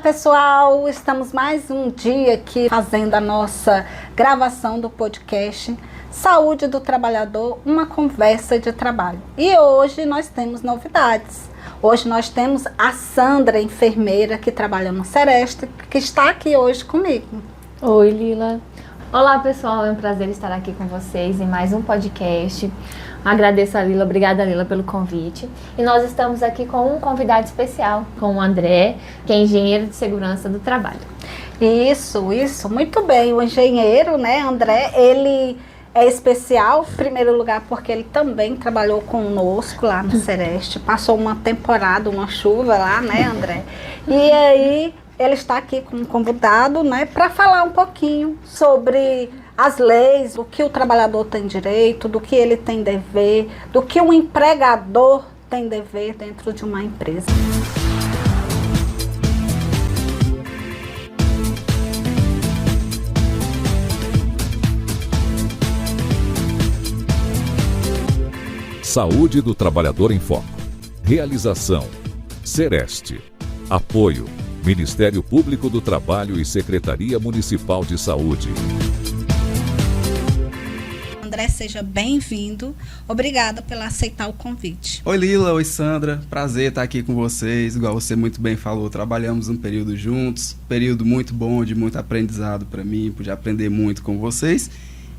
Olá pessoal, estamos mais um dia aqui fazendo a nossa gravação do podcast Saúde do Trabalhador, uma conversa de trabalho. E hoje nós temos novidades. Hoje nós temos a Sandra, enfermeira que trabalha no Sereste, que está aqui hoje comigo. Oi, Lila. Olá pessoal, é um prazer estar aqui com vocês em mais um podcast. Agradeço a Lila, obrigada Lila pelo convite. E nós estamos aqui com um convidado especial, com o André, que é engenheiro de segurança do trabalho. Isso, muito bem. O engenheiro, né, André, ele é especial, em primeiro lugar, porque ele também trabalhou conosco lá no Sereste, passou uma temporada, uma chuva lá, né, André? E aí ele está aqui como convidado, né, para falar um pouquinho sobre as leis, do que o trabalhador tem direito, do que ele tem dever, do que um empregador tem dever dentro de uma empresa. Saúde do Trabalhador em Foco. Realização: Sereste. Apoio: Ministério Público do Trabalho e Secretaria Municipal de Saúde. André, seja bem-vindo. Obrigada por aceitar o convite. Oi Lila, oi Sandra. Prazer estar aqui com vocês. Igual você muito bem falou, trabalhamos um período juntos. Período muito bom, de muito aprendizado para mim. Pude aprender muito com vocês.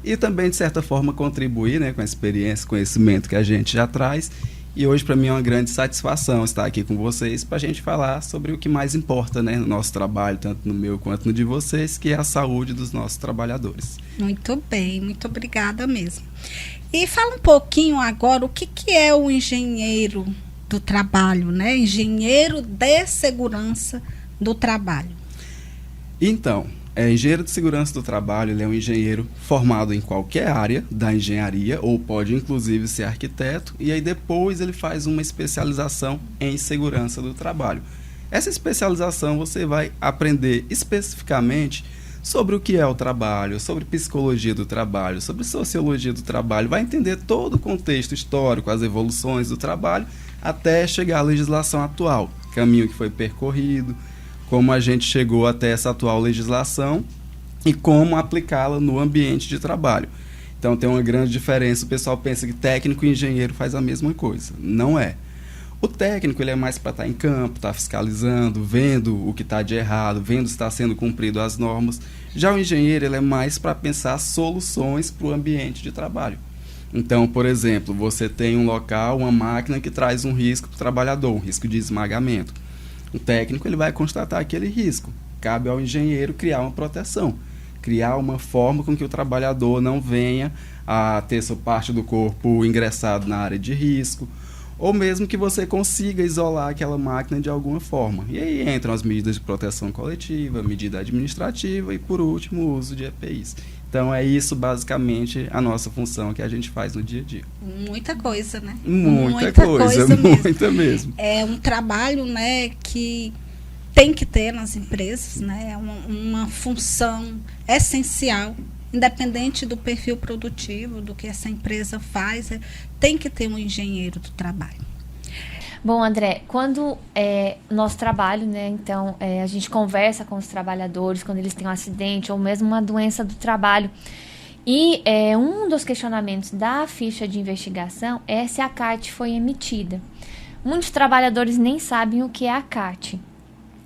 E também, de certa forma, contribuir, né, com a experiência, conhecimento que a gente já traz. E hoje, para mim, é uma grande satisfação estar aqui com vocês para a gente falar sobre o que mais importa, né, no nosso trabalho, tanto no meu quanto no de vocês, que é a saúde dos nossos trabalhadores. Muito bem, muito obrigada mesmo. E fala um pouquinho agora o que é o engenheiro do trabalho, né? Engenheiro de segurança do trabalho. Então, engenheiro de segurança do trabalho, ele é um engenheiro formado em qualquer área da engenharia, ou pode inclusive ser arquiteto, e aí depois ele faz uma especialização em segurança do trabalho. Essa especialização você vai aprender especificamente sobre o que é o trabalho, sobre psicologia do trabalho, sobre sociologia do trabalho, vai entender todo o contexto histórico, as evoluções do trabalho, até chegar à legislação atual, caminho que foi percorrido, como a gente chegou até essa atual legislação e como aplicá-la no ambiente de trabalho. Então tem uma grande diferença, o pessoal pensa que técnico e engenheiro faz a mesma coisa. Não é. O técnico ele é mais para estar em campo, estar fiscalizando, vendo o que está de errado, vendo se está sendo cumprido as normas. Já o engenheiro ele é mais para pensar soluções para o ambiente de trabalho. Então, por exemplo, você tem um local, uma máquina que traz um risco para o trabalhador, um risco de esmagamento. O técnico ele vai constatar aquele risco. Cabe ao engenheiro criar uma proteção, criar uma forma com que o trabalhador não venha a ter sua parte do corpo ingressado na área de risco, ou mesmo que você consiga isolar aquela máquina de alguma forma. E aí entram as medidas de proteção coletiva, medida administrativa e, por último, o uso de EPIs. Então, é isso basicamente a nossa função que a gente faz no dia a dia. Muita coisa, né? Muita coisa mesmo. É um trabalho, né, que tem que ter nas empresas, né? É uma função essencial, independente do perfil produtivo, do que essa empresa faz, tem que ter um engenheiro do trabalho. Bom, André, quando nosso trabalho, né, então a gente conversa com os trabalhadores quando eles têm um acidente ou mesmo uma doença do trabalho. E um dos questionamentos da ficha de investigação é se a CAT foi emitida. Muitos trabalhadores nem sabem o que é a CAT.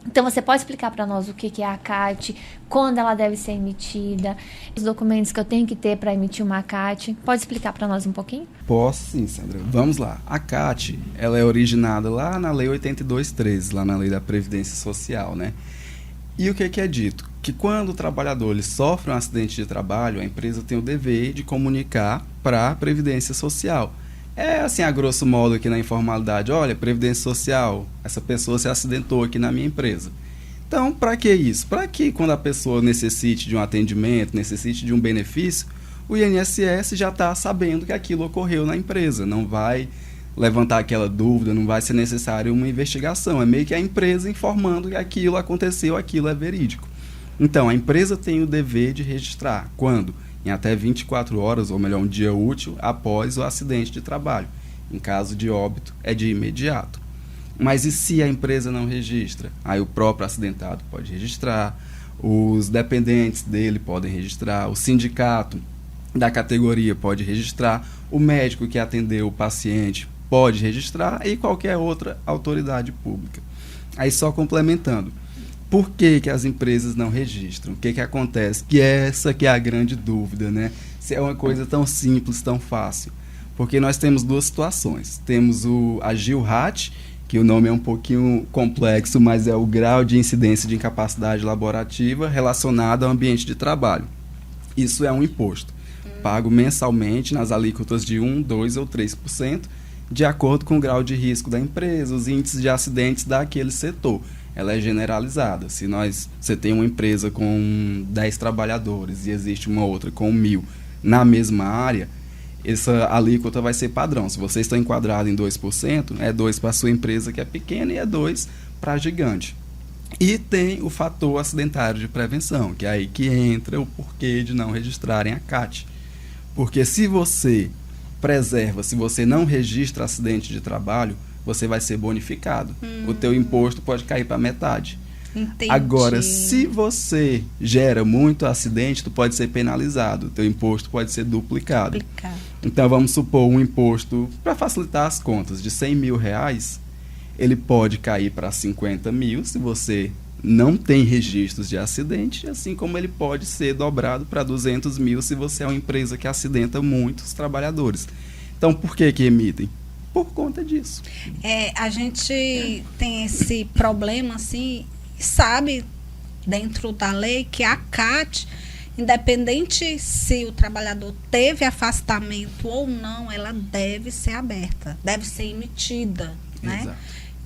Então, você pode explicar para nós o que é a CAT, quando ela deve ser emitida, os documentos que eu tenho que ter para emitir uma CAT? Pode explicar para nós um pouquinho? Posso sim, Sandra. Vamos lá. A CAT, ela é originada lá na Lei 82.13, lá na Lei da Previdência Social, né? E o que é dito? Que quando o trabalhador ele sofre um acidente de trabalho, a empresa tem o dever de comunicar para a Previdência Social. É assim, a grosso modo aqui na informalidade, olha, Previdência Social, essa pessoa se acidentou aqui na minha empresa. Então, para que isso? Para que quando a pessoa necessite de um atendimento, necessite de um benefício, o INSS já está sabendo que aquilo ocorreu na empresa, não vai levantar aquela dúvida, não vai ser necessário uma investigação, é meio que a empresa informando que aquilo aconteceu, aquilo é verídico. Então, a empresa tem o dever de registrar quando? Em até 24 horas, ou melhor, um dia útil, após o acidente de trabalho. Em caso de óbito, é de imediato. Mas e se a empresa não registra? Aí o próprio acidentado pode registrar, os dependentes dele podem registrar, o sindicato da categoria pode registrar, o médico que atendeu o paciente pode registrar e qualquer outra autoridade pública. Aí só complementando, por que que as empresas não registram? O que que acontece? Que essa que é a grande dúvida, né? Se é uma coisa tão simples, tão fácil. Porque nós temos duas situações. Temos a GILRAT, que o nome é um pouquinho complexo, mas é o grau de incidência de incapacidade laborativa relacionado ao ambiente de trabalho. Isso é um imposto, pago mensalmente nas alíquotas de 1%, 2% ou 3%, de acordo com o grau de risco da empresa, os índices de acidentes daquele setor. Ela é generalizada. Se você tem uma empresa com 10 trabalhadores e existe uma outra com 1.000 na mesma área, essa alíquota vai ser padrão. Se você está enquadrado em 2%, é 2% para a sua empresa que é pequena e é 2% para a gigante. E tem o fator acidentário de prevenção, que é aí que entra o porquê de não registrarem a CAT. Porque se você preserva, se você não registra acidente de trabalho, você vai ser bonificado. O teu imposto pode cair para metade. Entendi. Agora, se você gera muito acidente, tu pode ser penalizado. O teu imposto pode ser duplicado. Então, vamos supor um imposto, para facilitar as contas, de R$100.000, ele pode cair para 50 mil se você não tem registros de acidente, assim como ele pode ser dobrado para 200 mil se você é uma empresa que acidenta muitos trabalhadores. Então, por que emitem? Por conta disso. A gente tem esse problema, assim, sabe, dentro da lei, que a CAT, independente se o trabalhador teve afastamento ou não, ela deve ser aberta, deve ser emitida, né? Exato.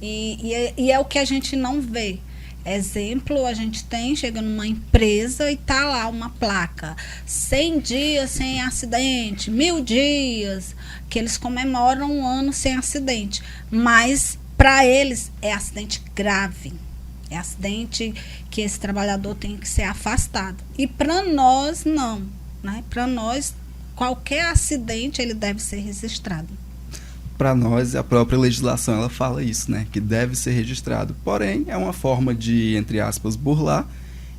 E é o que a gente não vê. Exemplo, a gente chega numa empresa e tá lá uma placa, 100 dias sem acidente, 1.000 dias, que eles comemoram um ano sem acidente. Mas, para eles, é acidente grave. É acidente que esse trabalhador tem que ser afastado. E para nós, não, né? Para nós, qualquer acidente, ele deve ser registrado. Para nós, a própria legislação ela fala isso, né? Que deve ser registrado. Porém, é uma forma de, entre aspas, burlar,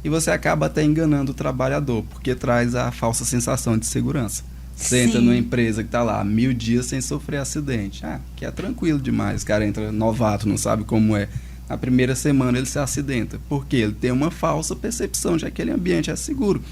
e você acaba até enganando o trabalhador, porque traz a falsa sensação de segurança. Você entra numa empresa que está lá 1.000 dias sem sofrer acidente. Que é tranquilo demais. O cara entra novato, não sabe como é. Na primeira semana ele se acidenta. Porque ele tem uma falsa percepção de que aquele ambiente é seguro.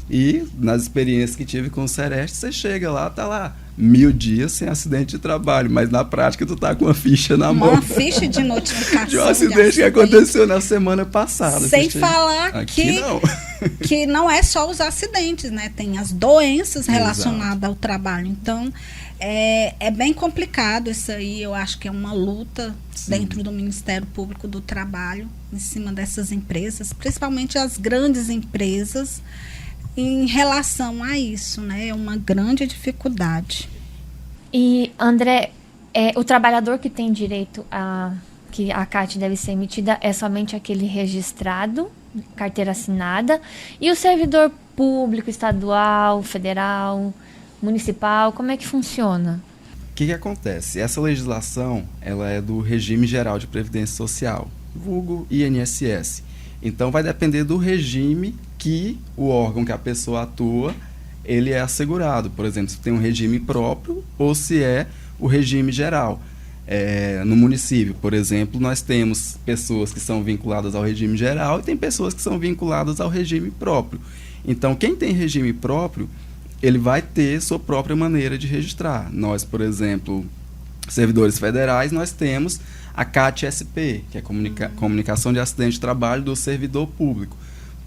E nas experiências que tive com o Sereste, você chega lá, tá lá 1.000 dias sem acidente de trabalho, mas na prática tu tá com uma ficha na mão. Uma ficha de notificação de um acidente que aconteceu na semana passada. Sem falar que não é só os acidentes, né? Tem as doenças relacionadas ao trabalho. Então, é bem complicado isso aí. Eu acho que é uma luta dentro do Ministério Público do Trabalho, em cima dessas empresas, principalmente as grandes empresas, em relação a isso, né? É uma grande dificuldade. E, André, o trabalhador que tem direito que a CAT deve ser emitida é somente aquele registrado, carteira assinada, e o servidor público, estadual, federal, municipal, como é que funciona? O que acontece? Essa legislação ela é do Regime Geral de Previdência Social, vulgo INSS. Então, vai depender do regime que o órgão que a pessoa atua, ele é assegurado. Por exemplo, se tem um regime próprio ou se é o regime geral. No município, por exemplo, nós temos pessoas que são vinculadas ao regime geral e tem pessoas que são vinculadas ao regime próprio. Então, quem tem regime próprio, ele vai ter sua própria maneira de registrar. Nós, por exemplo, servidores federais, nós temos a CAT-SP, que é Comunicação de Acidente de Trabalho do Servidor Público,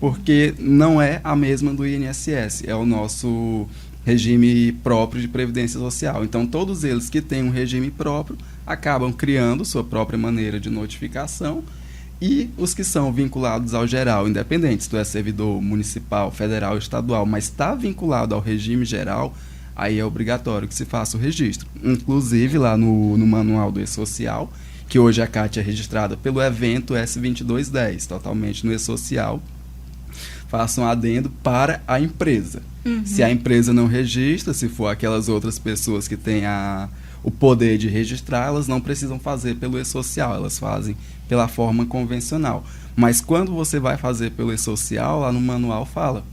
porque não é a mesma do INSS, é o nosso regime próprio de previdência social. Então, todos eles que têm um regime próprio acabam criando sua própria maneira de notificação, e os que são vinculados ao geral, independente se tu é servidor municipal, federal, estadual, mas está vinculado ao regime geral, aí é obrigatório que se faça o registro. Inclusive, lá no manual do E-Social, que hoje a CAT é registrada pelo evento S2210, totalmente no E-Social, faça um adendo para a empresa. Se a empresa não registra, se for aquelas outras pessoas que têm o poder de registrar, elas não precisam fazer pelo e-social, elas fazem pela forma convencional. Mas quando você vai fazer pelo e-social, lá no manual fala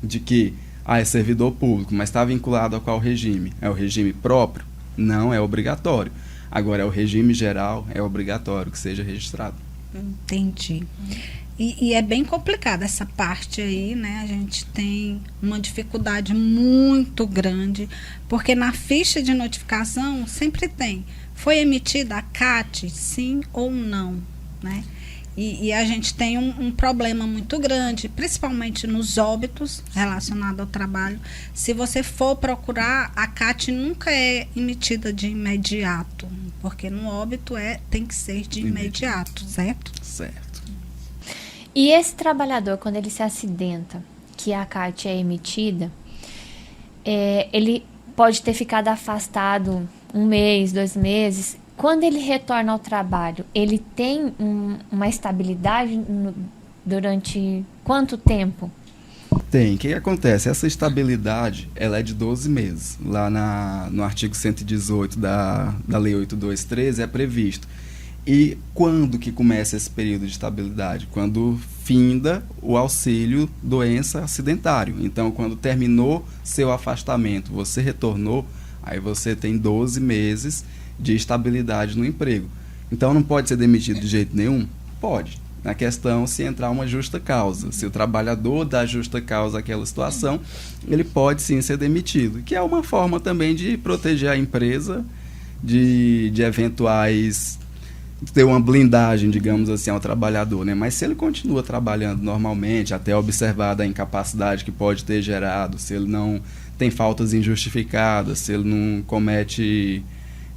de que é servidor público, mas está vinculado a qual regime? É o regime próprio? Não é obrigatório. Agora, é o regime geral, é obrigatório que seja registrado. Entendi. E é bem complicada essa parte aí, né? A gente tem uma dificuldade muito grande, porque na ficha de notificação sempre tem, foi emitida a CAT, sim ou não, né? E a gente tem um problema muito grande, principalmente nos óbitos relacionados ao trabalho. Se você for procurar, a CAT nunca é emitida de imediato, porque no óbito tem que ser de imediato, certo? Certo. E esse trabalhador, quando ele se acidenta, que a CAT é emitida, ele pode ter ficado afastado 1 mês, 2 meses. Quando ele retorna ao trabalho, ele tem uma estabilidade durante quanto tempo? Tem. O que acontece? Essa estabilidade, ela é de 12 meses. Lá no artigo 118 da Lei 8213 é previsto. E quando que começa esse período de estabilidade? Quando finda o auxílio doença acidentário. Então, quando terminou seu afastamento, você retornou, aí você tem 12 meses de estabilidade no emprego. Então, não pode ser demitido de jeito nenhum? Pode. Na questão, se entrar uma justa causa. Se o trabalhador dá justa causa àquela situação, ele pode sim ser demitido. Que é uma forma também de proteger a empresa de eventuais... ter uma blindagem, digamos assim, ao trabalhador, né? Mas se ele continua trabalhando normalmente, até observada a incapacidade que pode ter gerado, se ele não tem faltas injustificadas, se ele não comete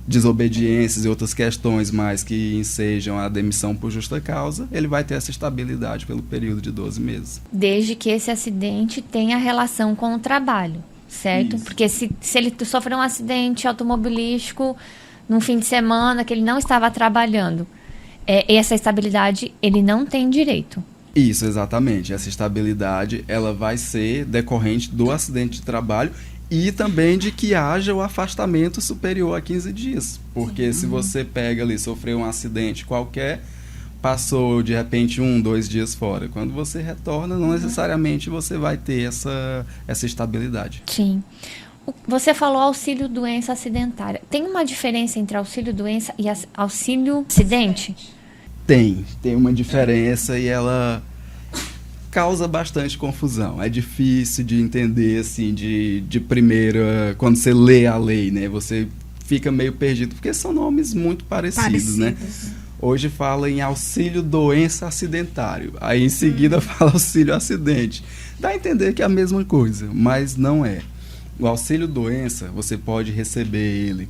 desobediências e outras questões mais que ensejam a demissão por justa causa, ele vai ter essa estabilidade pelo período de 12 meses. Desde que esse acidente tenha relação com o trabalho, certo? Isso. Porque se ele sofreu um acidente automobilístico num fim de semana que ele não estava trabalhando, essa estabilidade ele não tem direito. Isso, exatamente. Essa estabilidade ela vai ser decorrente do acidente de trabalho e também de que haja o afastamento superior a 15 dias. Porque se você pega ali, sofreu um acidente qualquer, passou de repente 1, 2 dias fora. Quando você retorna, não necessariamente você vai ter essa estabilidade. Sim. Você falou auxílio-doença acidentária. Tem uma diferença entre auxílio-doença e auxílio-acidente? Tem uma diferença e ela causa bastante confusão. É difícil de entender, assim, de primeira, quando você lê a lei, né? Você fica meio perdido, porque são nomes muito parecidos, né? Hoje fala em auxílio-doença acidentário. Aí em seguida fala auxílio-acidente. Dá a entender que é a mesma coisa, mas não é. O auxílio-doença, você pode receber ele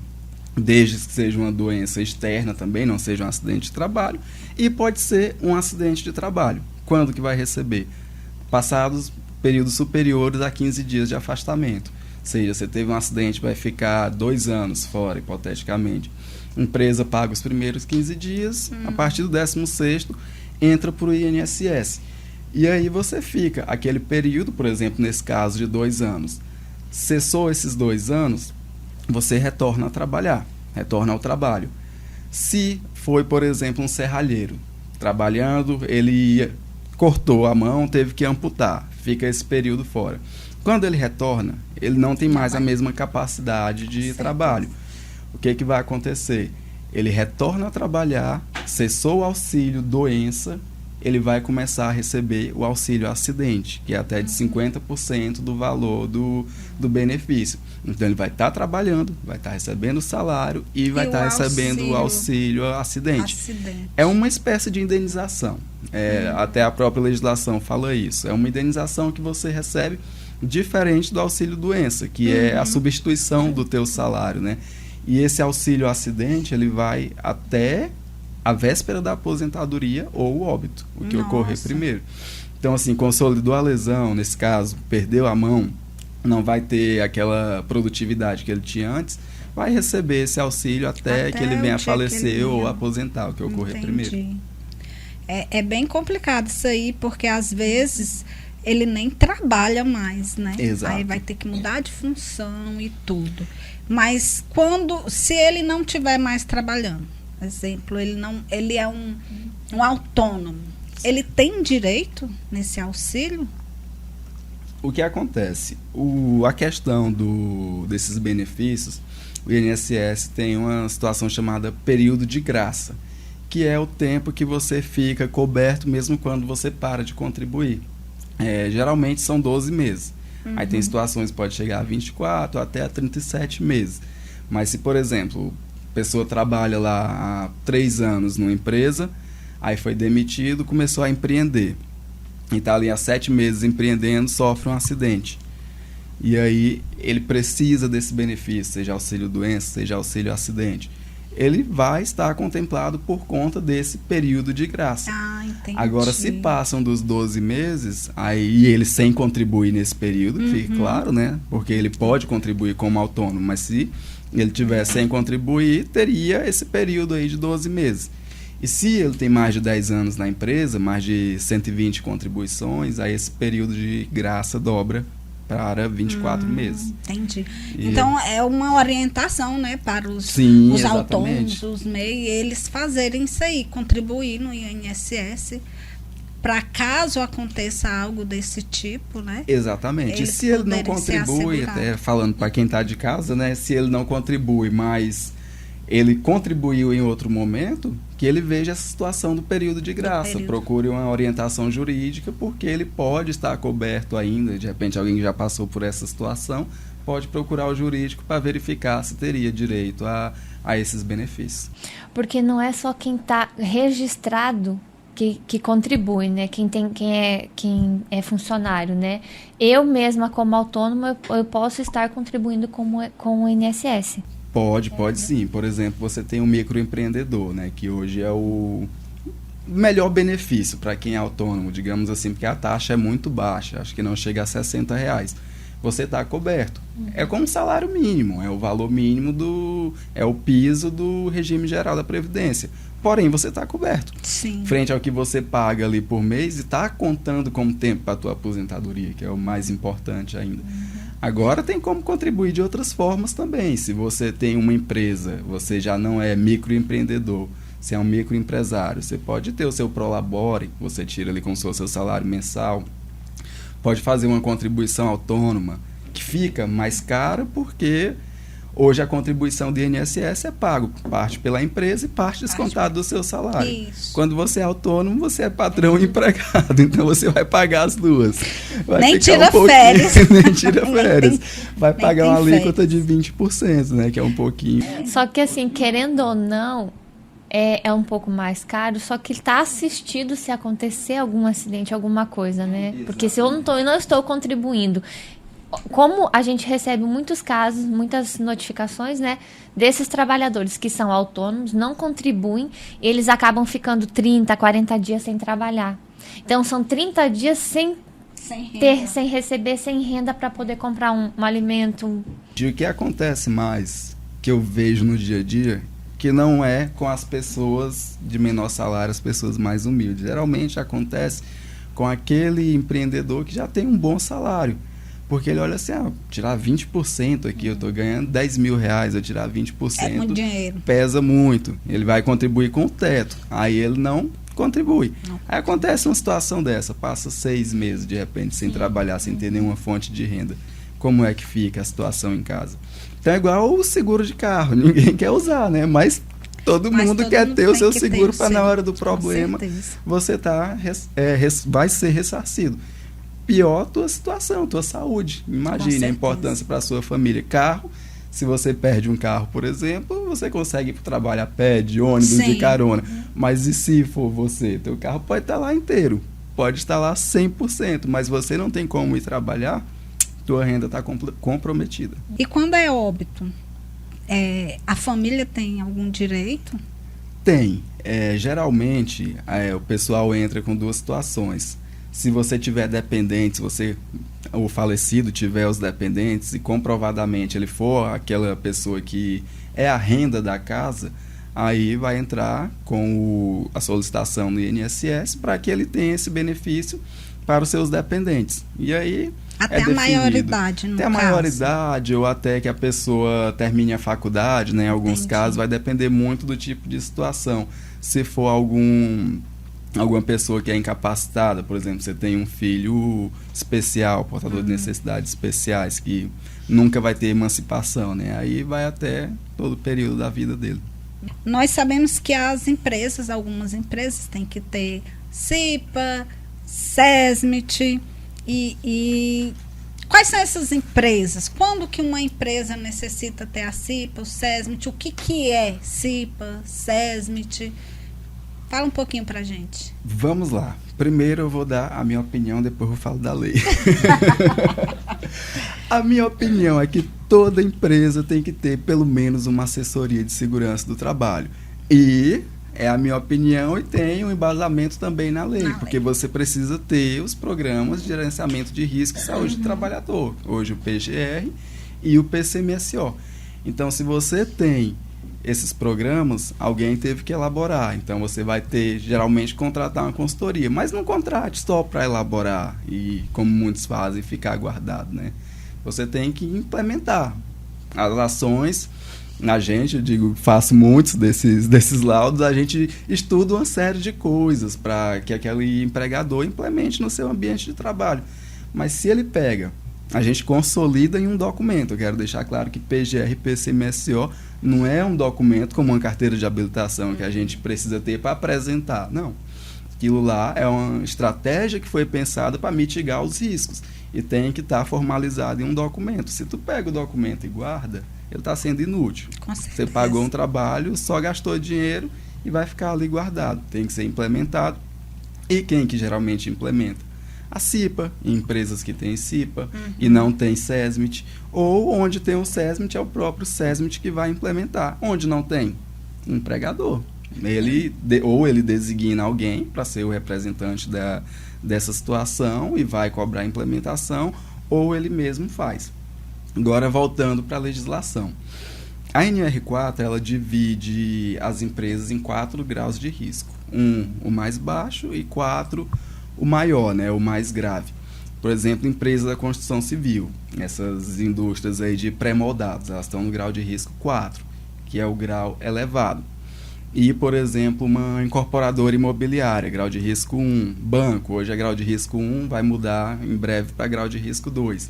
desde que seja uma doença externa também, não seja um acidente de trabalho, e pode ser um acidente de trabalho. Quando que vai receber? Passados períodos superiores a 15 dias de afastamento. Ou seja, você teve um acidente, vai ficar 2 anos fora, hipoteticamente. A empresa paga os primeiros 15 dias, a partir do 16º, entra para o INSS. E aí você fica, aquele período, por exemplo, nesse caso de 2 anos, cessou esses 2 anos, você retorna a trabalhar, retorna ao trabalho. Se foi, por exemplo, um serralheiro, trabalhando, ele cortou a mão, teve que amputar, fica esse período fora. Quando ele retorna, ele não tem mais a mesma capacidade de trabalho. O que vai acontecer? Ele retorna a trabalhar, cessou o auxílio doença, ele vai começar a receber o auxílio acidente, que é até de 50% do valor do benefício. Então, ele vai estar trabalhando, vai estar recebendo o salário e vai estar recebendo o auxílio acidente. É uma espécie de indenização. Até a própria legislação fala isso. É uma indenização que você recebe diferente do auxílio doença, que é a substituição do teu salário, né? E esse auxílio acidente, ele vai até a véspera da aposentadoria ou o óbito, o que ocorrer primeiro. Então, assim, consolidou a lesão, nesse caso, perdeu a mão, não vai ter aquela produtividade que ele tinha antes, vai receber esse auxílio até que ele venha a falecer ou aposentar, o que ocorrer primeiro. É bem complicado isso aí, porque às vezes ele nem trabalha mais, né? Exato. Aí vai ter que mudar de função e tudo. Mas se ele não estiver mais trabalhando, por exemplo, ele é um autônomo, ele tem direito nesse auxílio? O que acontece? A questão desses benefícios, o INSS tem uma situação chamada período de graça, que é o tempo que você fica coberto mesmo quando você para de contribuir. Geralmente são 12 meses. Aí tem situações que pode chegar a 24 até a 37 meses. Mas se, por exemplo, a pessoa trabalha lá há 3 anos numa empresa, aí foi demitido, começou a empreender. E está ali há 7 meses empreendendo, sofre um acidente. E aí ele precisa desse benefício, seja auxílio doença, seja auxílio acidente. Ele vai estar contemplado por conta desse período de graça. Entendi. Agora, se passam dos 12 meses, aí ele sem contribuir nesse período, fica claro, né? Porque ele pode contribuir como autônomo, mas se ele tiver sem contribuir, teria esse período aí de 12 meses. E se ele tem mais de 10 anos na empresa, mais de 120 contribuições, aí esse período de graça dobra para 24 meses. Entendi. Então, é uma orientação, né, para os autônomos, os MEI, eles fazerem isso aí, contribuir no INSS, para caso aconteça algo desse tipo, né? Exatamente. E se ele não contribui, até falando para quem está de casa, né, se ele não contribui, mas ele contribuiu em outro momento, que ele veja essa situação do período de graça. Procure uma orientação jurídica, porque ele pode estar coberto ainda. De repente, alguém que já passou por essa situação pode procurar o jurídico para verificar se teria direito a esses benefícios. Porque não é só quem está registrado que contribui, né? Quem é funcionário, né? Eu mesma, como autônoma, eu posso estar contribuindo com o INSS. Pode sim. Por exemplo, você tem um microempreendedor, né, que hoje é o melhor benefício para quem é autônomo, digamos assim, porque a taxa é muito baixa, acho que não chega a R$60. Você está coberto. É como salário mínimo, é o valor mínimo é o piso do regime geral da Previdência. Porém, você está coberto. Sim. Frente ao que você paga ali por mês e está contando como tempo para a tua aposentadoria, que é o mais importante ainda. Agora tem como contribuir de outras formas também. Se você tem uma empresa, você já não é microempreendedor, você é um microempresário, você pode ter o seu Prolabore, você tira ali como se fosse o seu salário mensal, pode fazer uma contribuição autônoma, que fica mais cara porque hoje a contribuição do INSS é pago parte pela empresa e parte descontado do seu salário. Isso. Quando você é autônomo, você é patrão e empregado, então você vai pagar as duas. Nem tira férias. Nem tira férias. Vai pagar uma alíquota de 20%, né, que é um pouquinho. Só que assim, querendo ou não, é um pouco mais caro, só que ele está assistido se acontecer algum acidente, alguma coisa, né? Exatamente. Porque se eu não estou contribuindo, como a gente recebe muitos casos, muitas notificações, né, desses trabalhadores que são autônomos, não contribuem, eles acabam ficando 30, 40 dias sem trabalhar. Então, são 30 dias sem receber, sem renda para poder comprar um alimento. E o que acontece mais, que eu vejo no dia a dia, que não é com as pessoas de menor salário, as pessoas mais humildes. Geralmente acontece com aquele empreendedor que já tem um bom salário. Porque ele olha assim, tirar 20% aqui, eu estou ganhando R$10.000, eu tirar 20%, é muito dinheiro. Pesa muito. Ele vai contribuir com o teto. Aí ele não contribui. Não. Aí acontece uma situação dessa, passa 6 meses de repente sem trabalhar, sem ter nenhuma fonte de renda. Como é que fica a situação em casa? Então é igual o seguro de carro, ninguém quer usar, né? Mas todo mundo quer ter o seu seguro para na hora do problema você vai ser ressarcido. Pior tua situação, tua saúde. Imagine a importância para a sua família. Carro, se você perde um carro, por exemplo, você consegue ir para o trabalho a pé, de ônibus, de carona. Mas e se for você? Teu carro pode estar lá inteiro, pode estar lá 100%, mas você não tem como ir trabalhar, tua renda está comprometida. E quando é óbito, a família tem algum direito? Tem. Geralmente, o pessoal entra com 2 situações. Se você tiver dependente, se o falecido tiver os dependentes e comprovadamente ele for aquela pessoa que é a renda da casa, aí vai entrar com a solicitação no INSS para que ele tenha esse benefício para os seus dependentes. E aí até a maioridade, no até caso. A maioridade ou até que a pessoa termine a faculdade, né? Em alguns casos vai depender muito do tipo de situação. Se for alguma pessoa que é incapacitada, por exemplo, você tem um filho especial, portador de necessidades especiais, que nunca vai ter emancipação, né? Aí vai até todo o período da vida dele. Nós sabemos que algumas empresas têm que ter CIPA, SESMIT, e quais são essas empresas? Quando que uma empresa necessita ter a CIPA, o SESMIT? O que é CIPA, SESMIT? Fala um pouquinho pra gente. Vamos lá. Primeiro eu vou dar a minha opinião, depois eu falo da lei. A minha opinião é que toda empresa tem que ter pelo menos uma assessoria de segurança do trabalho. E é a minha opinião e tem um embasamento também na lei, porque você precisa ter os programas de gerenciamento de risco e saúde do trabalhador. Hoje o PGR e o PCMSO. Então, se você tem esses programas, alguém teve que elaborar. Então, você vai ter, geralmente, contratar uma consultoria. Mas não contrate só para elaborar e, como muitos fazem, ficar guardado, né? Você tem que implementar as ações. A gente, eu digo, faço muitos desses laudos, a gente estuda uma série de coisas para que aquele empregador implemente no seu ambiente de trabalho. Mas se ele pega, a gente consolida em um documento. Eu quero deixar claro que PGR e PCMSO não é um documento como uma carteira de habilitação que a gente precisa ter para apresentar. Não. Aquilo lá é uma estratégia que foi pensada para mitigar os riscos e tem que estar formalizado em um documento. Se tu pega o documento e guarda, ele está sendo inútil. Você pagou um trabalho, só gastou dinheiro e vai ficar ali guardado. Tem que ser implementado. E quem que geralmente implementa? A CIPA, empresas que têm CIPA e não tem SESMIT, ou onde tem um SESMIT é o próprio SESMIT que vai implementar. Onde não tem? Um empregador. Ou ele designa alguém para ser o representante dessa situação e vai cobrar a implementação, ou ele mesmo faz. Agora, voltando para a legislação. A NR4, ela divide as empresas em 4 graus de risco. 1, o mais baixo, e 4, o maior, né, o mais grave. Por exemplo, empresas da construção civil. Essas indústrias aí de pré-moldados, elas estão no grau de risco 4, que é o grau elevado. E, por exemplo, uma incorporadora imobiliária, grau de risco 1. Banco, hoje é grau de risco 1, vai mudar em breve para grau de risco 2.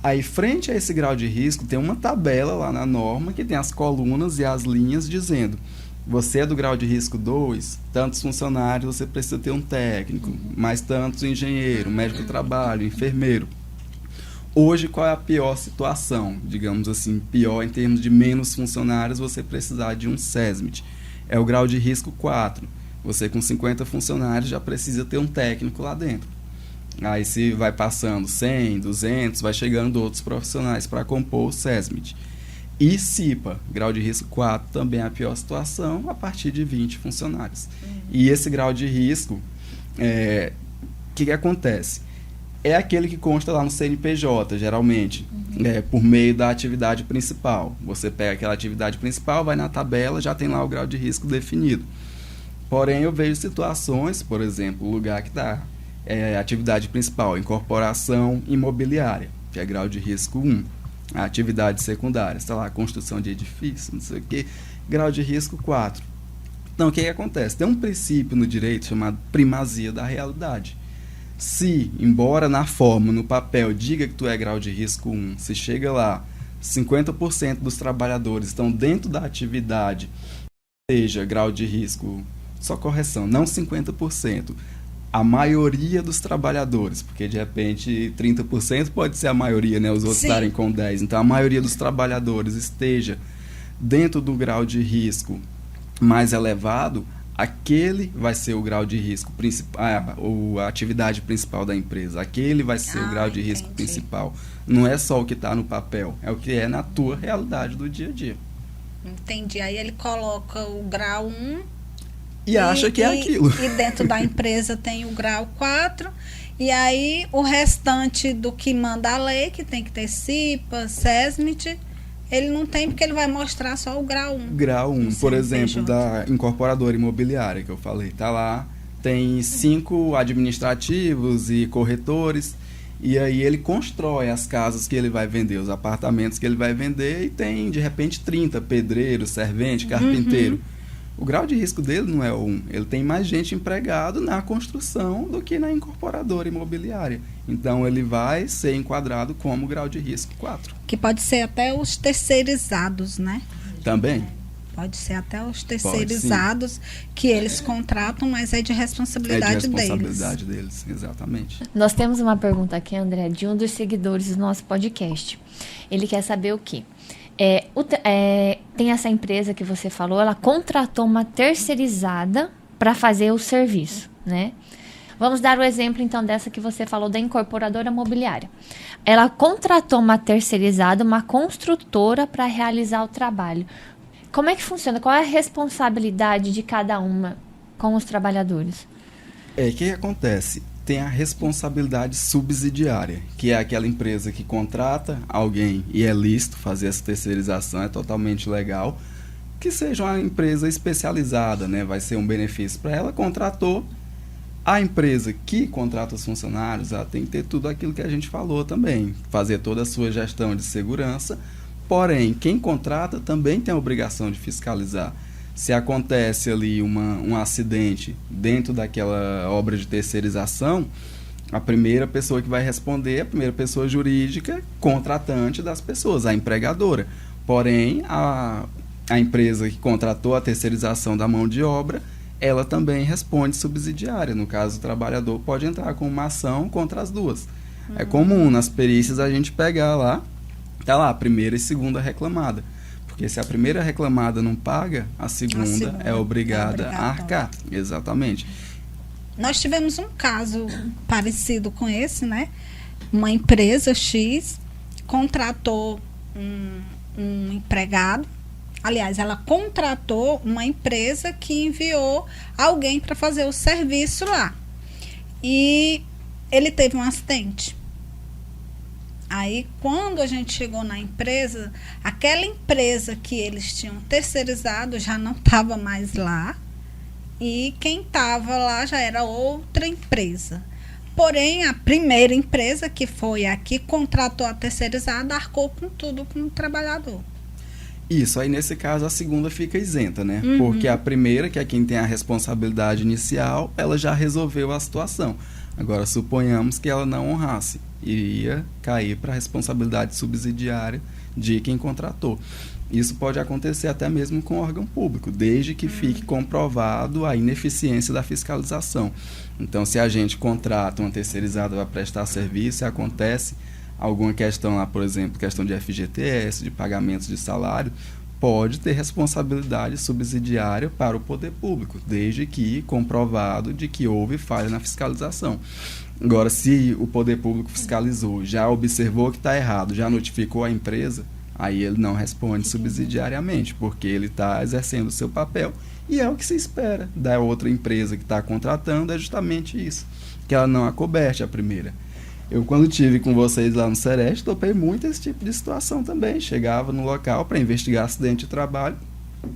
Aí, frente a esse grau de risco, tem uma tabela lá na norma que tem as colunas e as linhas dizendo: você é do grau de risco 2, tantos funcionários, você precisa ter um técnico, mais tantos engenheiro, médico do trabalho, enfermeiro. Hoje, qual é a pior situação? Digamos assim, pior em termos de menos funcionários, você precisar de um SESMIT. É o grau de risco 4. Você com 50 funcionários já precisa ter um técnico lá dentro. Aí se vai passando 100, 200, vai chegando outros profissionais para compor o SESMIT. E CIPA, grau de risco 4, também é a pior situação, a partir de 20 funcionários. E esse grau de risco, que acontece? É aquele que consta lá no CNPJ, geralmente, por meio da atividade principal. Você pega aquela atividade principal, vai na tabela, já tem lá o grau de risco definido. Porém, eu vejo situações, por exemplo, o lugar que está atividade principal, incorporação imobiliária, que é grau de risco 1. A atividade secundária, sei lá, construção de edifício, não sei o que, grau de risco 4. Então, o que acontece? Tem um princípio no direito chamado primazia da realidade. Se, embora na forma, no papel, diga que tu é grau de risco 1, se chega lá, 50% dos trabalhadores estão dentro da atividade, seja grau de risco, só correção, não 50%, a maioria dos trabalhadores, porque de repente 30% pode ser a maioria, né, os outros estarem com 10%. Então, a maioria dos trabalhadores esteja dentro do grau de risco mais elevado, aquele vai ser o grau de risco principal, a atividade principal da empresa. Aquele vai ser o grau de risco principal. Não é só o que está no papel, é o que é na tua realidade do dia a dia. Entendi. Aí ele coloca o grau 1... E acha que é aquilo. E dentro da empresa tem o grau 4. E aí o restante do que manda a lei, que tem que ter CIPA, SESMIT, ele não tem, porque ele vai mostrar só o grau 1. Grau 1, por exemplo, da incorporadora imobiliária que eu falei. Tá lá, tem 5 administrativos e corretores, e aí ele constrói as casas que ele vai vender, os apartamentos que ele vai vender, e tem, de repente, 30 pedreiro, servente, carpinteiro. O grau de risco dele não é o 1. Ele tem mais gente empregado na construção do que na incorporadora imobiliária. Então, ele vai ser enquadrado como grau de risco 4. Que pode ser até os terceirizados, né? Também. Pode ser até os terceirizados que eles contratam, mas é de responsabilidade deles. É de responsabilidade deles, exatamente. Nós temos uma pergunta aqui, André, de um dos seguidores do nosso podcast. Ele quer saber o quê? Tem essa empresa que você falou, ela contratou uma terceirizada para fazer o serviço, né? Vamos dar o exemplo, então, dessa que você falou, da incorporadora imobiliária. Ela contratou uma terceirizada, uma construtora, para realizar o trabalho. Como é que funciona? Qual é a responsabilidade de cada uma com os trabalhadores? O que acontece? Tem a responsabilidade subsidiária, que é aquela empresa que contrata alguém e é lícito fazer essa terceirização, é totalmente legal, que seja uma empresa especializada, né? Vai ser um benefício para ela, contratou. A empresa que contrata os funcionários, ela tem que ter tudo aquilo que a gente falou também, fazer toda a sua gestão de segurança, porém, quem contrata também tem a obrigação de fiscalizar. Se acontece ali um acidente dentro daquela obra de terceirização, a primeira pessoa que vai responder é a primeira pessoa jurídica contratante das pessoas, a empregadora. Porém, a empresa que contratou a terceirização da mão de obra, ela também responde subsidiária. No caso, o trabalhador pode entrar com uma ação contra as duas. É comum nas perícias a gente pegar lá, tá lá, a primeira e segunda reclamada. Porque se a primeira reclamada não paga, a segunda é obrigada a arcar. Exatamente. Nós tivemos um caso parecido com esse, né? Uma empresa X contratou um empregado. Aliás, ela contratou uma empresa que enviou alguém para fazer o serviço lá. E ele teve um acidente. Aí, quando a gente chegou na empresa, aquela empresa que eles tinham terceirizado já não estava mais lá, e quem estava lá já era outra empresa. Porém, a primeira empresa, que foi a que contratou a terceirizada, arcou com tudo com o trabalhador. Isso, aí nesse caso a segunda fica isenta, né? Porque a primeira, que é quem tem a responsabilidade inicial, ela já resolveu a situação. Agora, suponhamos que ela não honrasse, iria cair para a responsabilidade subsidiária de quem contratou. Isso pode acontecer até mesmo com o órgão público, desde que fique comprovado a ineficiência da fiscalização. Então, se a gente contrata uma terceirizada para prestar serviço e acontece alguma questão lá, por exemplo, questão de FGTS, de pagamentos de salário, pode ter responsabilidade subsidiária para o poder público, desde que comprovado de que houve falha na fiscalização. Agora, se o poder público fiscalizou, já observou que está errado, já notificou a empresa, aí ele não responde subsidiariamente, porque ele está exercendo o seu papel, e é o que se espera da outra empresa que está contratando, é justamente isso, que ela não acoberte a primeira. Eu, quando estive com vocês lá no Sereste, topei muito esse tipo de situação também. Chegava no local para investigar acidente de trabalho.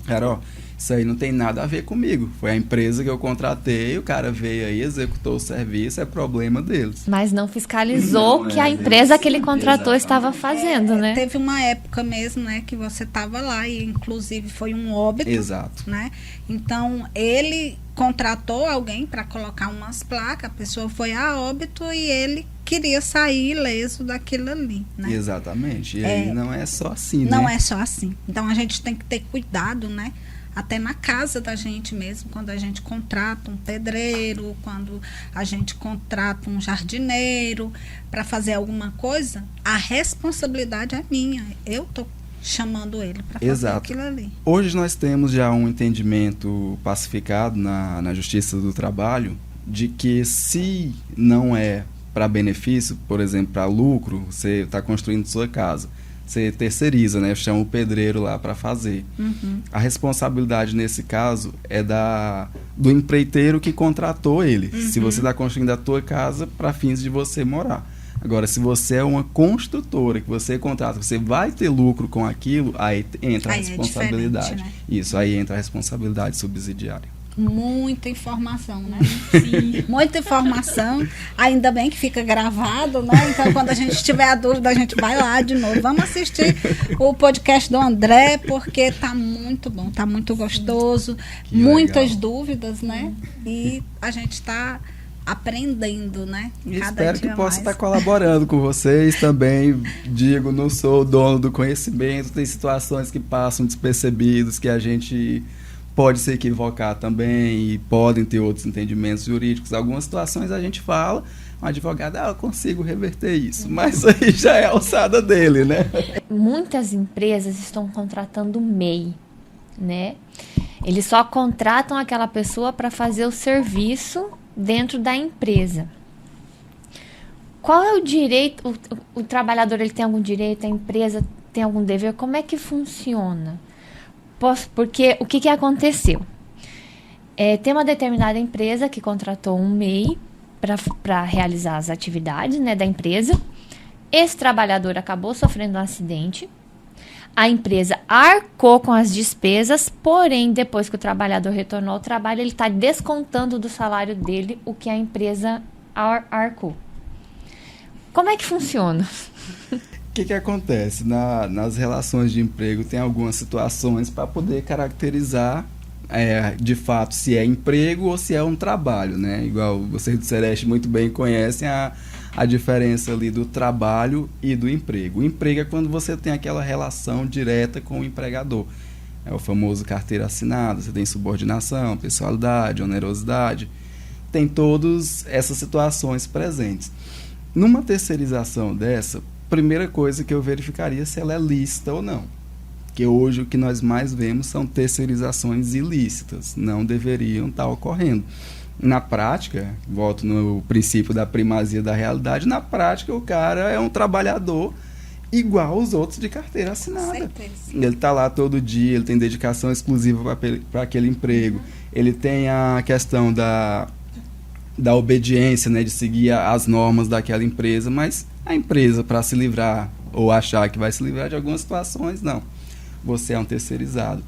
Cara, isso aí não tem nada a ver comigo. Foi a empresa que eu contratei, o cara veio aí, executou o serviço, é problema deles. Mas não fiscalizou o que a empresa que ele contratou estava fazendo, né? Teve uma época mesmo, né, que você estava lá e inclusive foi um óbito. Exato. Né? Então, ele contratou alguém para colocar umas placas, a pessoa foi a óbito e ele queria sair ileso daquilo ali, né? Exatamente. E aí não é só assim, né? Não é só assim. Então, a gente tem que ter cuidado, né? Até na casa da gente mesmo, quando a gente contrata um pedreiro, quando a gente contrata um jardineiro para fazer alguma coisa, a responsabilidade é minha. Eu estou chamando ele para fazer aquilo ali. Hoje nós temos já um entendimento pacificado na Justiça do Trabalho de que se não é para benefício, por exemplo, para lucro, você está construindo sua casa, você terceiriza, né? Chama o pedreiro lá para fazer. A responsabilidade nesse caso é do empreiteiro que contratou ele. Se você está construindo a tua casa para fins de você morar. Agora, se você é uma construtora, que você contrata, você vai ter lucro com aquilo, aí entra a responsabilidade. É diferente, né? Isso, aí entra a responsabilidade subsidiária. Muita informação, né? Sim. Muita informação. Ainda bem que fica gravado, né? Então, quando a gente tiver a dúvida, a gente vai lá de novo. Vamos assistir o podcast do André, porque tá muito bom, tá muito gostoso. Que muitas legal. dúvidas, né? E a gente está aprendendo, né? E Cada espero que dia possa mais. estar colaborando com vocês também. Digo, não sou o dono do conhecimento, tem situações que passam despercebidos, que a gente pode se equivocar também e podem ter outros entendimentos jurídicos. Algumas situações a gente fala, um advogado, eu consigo reverter isso, mas aí já é a alçada dele, né? Muitas empresas estão contratando MEI, né? Eles só contratam aquela pessoa para fazer o serviço dentro da empresa. Qual é o direito? O trabalhador, ele tem algum direito? A empresa tem algum dever? Como é que funciona? Porque o que aconteceu? Tem uma determinada empresa que contratou um MEI para realizar as atividades, né, da empresa. Esse trabalhador acabou sofrendo um acidente. A empresa arcou com as despesas, porém, depois que o trabalhador retornou ao trabalho, ele está descontando do salário dele o que a empresa arcou. Como é que funciona? O que acontece? Nas relações de emprego tem algumas situações para poder caracterizar de fato se é emprego ou se é um trabalho, né? Igual vocês do Sereste muito bem conhecem a diferença ali do trabalho e do emprego. O emprego é quando você tem aquela relação direta com o empregador. É o famoso carteira assinada, você tem subordinação, pessoalidade, onerosidade. Tem todas essas situações presentes. Numa terceirização dessa, primeira coisa que eu verificaria se ela é lícita ou não. Porque hoje o que nós mais vemos são terceirizações ilícitas, não deveriam estar ocorrendo. Na prática, volto no princípio da primazia da realidade, na prática o cara é um trabalhador igual aos outros de carteira assinada. Ele está lá todo dia, ele tem dedicação exclusiva para aquele emprego, ele tem a questão da obediência, né, de seguir as normas daquela empresa, mas a empresa, para se livrar ou achar que vai se livrar de algumas situações, não. Você é um terceirizado.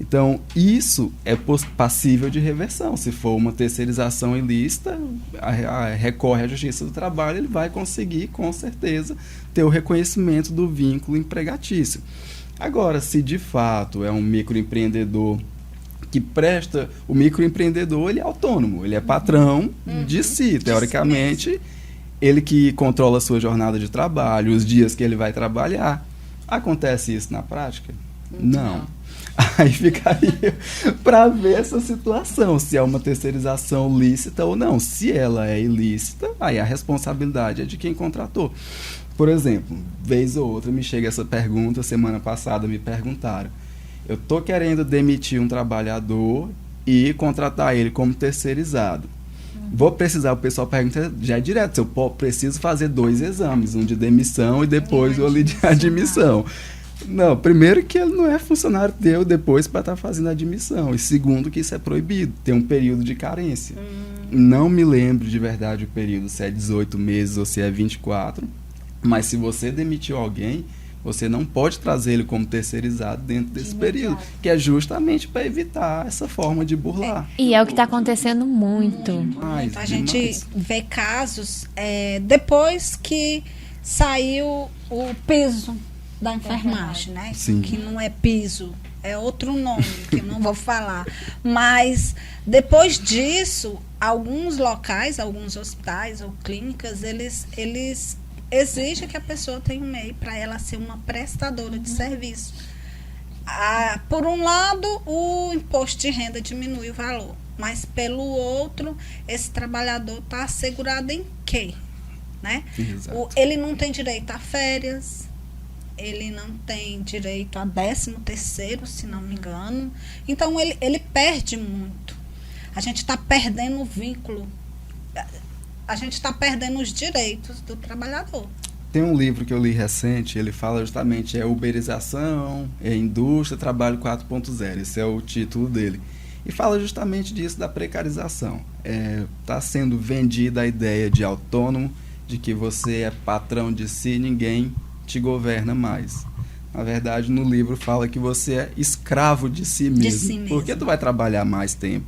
Então, isso é passível de reversão. Se for uma terceirização ilícita, recorre à Justiça do Trabalho, ele vai conseguir, com certeza, ter o reconhecimento do vínculo empregatício. Agora, se de fato é um microempreendedor que presta, o microempreendedor, ele é autônomo, ele é patrão de si, teoricamente, ele que controla a sua jornada de trabalho, os dias que ele vai trabalhar. Acontece isso na prática? Não. Aí ficaria para ver essa situação, se é uma terceirização lícita ou não. Se ela é ilícita, aí a responsabilidade é de quem contratou. Por exemplo, vez ou outra me chega essa pergunta, semana passada me perguntaram, eu estou querendo demitir um trabalhador e contratar ele como terceirizado. Vou precisar, o pessoal pergunta já é direto, se eu preciso fazer 2 exames, um de demissão e depois o de admissão. Não, primeiro que ele não é funcionário teu depois para estar fazendo a admissão. E segundo que isso é proibido, tem um período de carência. Não me lembro de verdade o período, se é 18 meses ou se é 24. Mas se você demitiu alguém, você não pode trazer ele como terceirizado dentro desse período, que é justamente para evitar essa forma de burlar. E é o que está acontecendo muito. Muito. A gente vê casos depois que saiu o piso da enfermagem, né? Sim. Que não é piso, é outro nome que eu não vou falar. Mas depois disso, alguns locais, alguns hospitais ou clínicas, eles exigem que a pessoa tenha um MEI para ela ser uma prestadora de serviço. Por um lado, o imposto de renda diminui o valor, mas pelo outro, esse trabalhador está assegurado em quê? Né? Ele não tem direito a férias, ele não tem direito a 13º, se não me engano. Então, ele perde muito. A gente está perdendo o vínculo. A gente está perdendo os direitos do trabalhador. Tem um livro que eu li recente, ele fala justamente uberização, indústria, trabalho 4.0. Esse é o título dele. E fala justamente disso, da precarização. Está sendo vendida a ideia de autônomo de que você é patrão de si, ninguém te governa mais. Na verdade, no livro fala que você é escravo de si mesmo. Porque tu vai trabalhar mais tempo.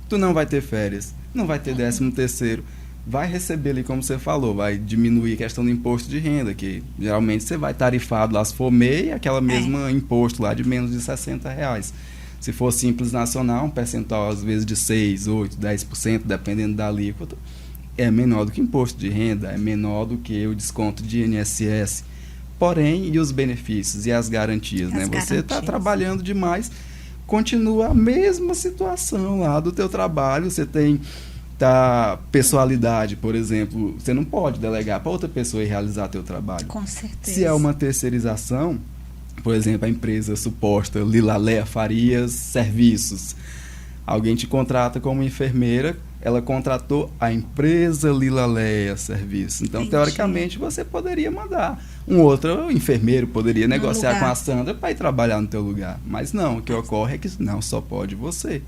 Tu não vai ter férias, não vai ter 13º. Vai receber ali, como você falou, vai diminuir a questão do imposto de renda, que geralmente você vai tarifado lá, se for MEI, aquela mesma imposto lá de menos de R$60. Se for Simples Nacional, um percentual às vezes de 6, 8, 10%, dependendo da alíquota, é menor do que imposto de renda, é menor do que o desconto de INSS. Porém, e os benefícios e as garantias, né? Você está trabalhando demais, continua a mesma situação lá do teu trabalho, você tem pessoalidade, por exemplo, você não pode delegar para outra pessoa e realizar teu trabalho. Com certeza. Se é uma terceirização, por exemplo, a empresa suposta Lilalé Farias Serviços, alguém te contrata como enfermeira, ela contratou a empresa Lilalé Serviços. Então, teoricamente, você poderia mandar um outro enfermeiro, poderia negociar com a Sandra para ir trabalhar no teu lugar. Mas não, o que ocorre é que não, só pode você.